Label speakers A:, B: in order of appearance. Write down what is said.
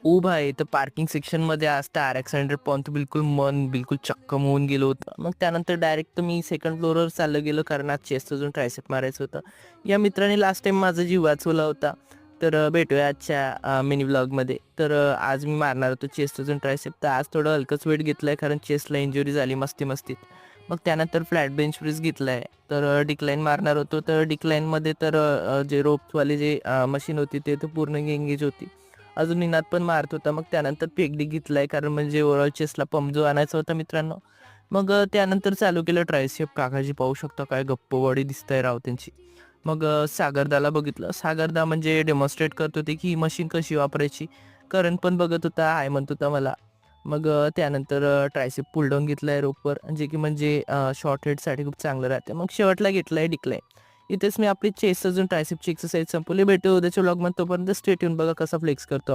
A: उभा आहे तर पार्किंग सेक्शनमध्ये असता RX-100 पाहून तर मन बिलकुल चक्कम होऊन गेलं होतं. मग त्यानंतर डायरेक्ट मी सेकंड फ्लोअरवर चाललं गेलो कारण आज चेस्ट अजून ट्रायसेप मारायचं होतं. या मित्राने लास्ट टाईम माझा जीव वाचवला होता. तर भेटूया आजच्या मिनी व्लॉगमध्ये. तर आज मी मारणार होतो चेस्ट अजून ट्रायसेप. तर आज थोडं हलकंच वेट घेतलंय कारण चेस्टला इंजुरी झाली मस्ती-मस्तीत. मग त्यानंतर फ्लॅट बेंच प्रेस घेतलाय. तर डिक्लाइन मारणार होतो. तर डिक्लाइनमध्ये तर जे रोप्सवाली जे मशीन होती ते तर पूर्ण एंगेज होती. अजून निनाद पण मारत होता. मग त्यानंतर पेगडी घेतलाय कारण म्हणजे ओव्हरऑल चेस्टला पंप जो आणायचा होता मित्रांनो. मग त्यानंतर चालू केलं ट्रायसेप. काकाजी पाहू शकता काय गप्प बॉडी दिसतंय राव त्यांची. मग सागरदाला बघितलं. सागरदा म्हणजे डेमॉन्स्ट्रेट करत होते की ही मशीन कशी वापरायची. करण पण बघत होता, हाय म्हणत होता मला. मग त्यानंतर ट्रायसेप पुल डाऊन घेतलाय रोपवर जे की म्हणजे शॉर्ट हेडसाठी खूप चांगलं राहते. मग शेवटला घेतलाय डिक्लाइन. इथेच मी आपली चेस्ट अजून ट्रायसेपची एक्सरसाइज संपवली. भेटू उद्याच्या व्लॉगमध्ये. तोपर्यंत स्टे ट्यून बघा कसा फ्लेक्स करतो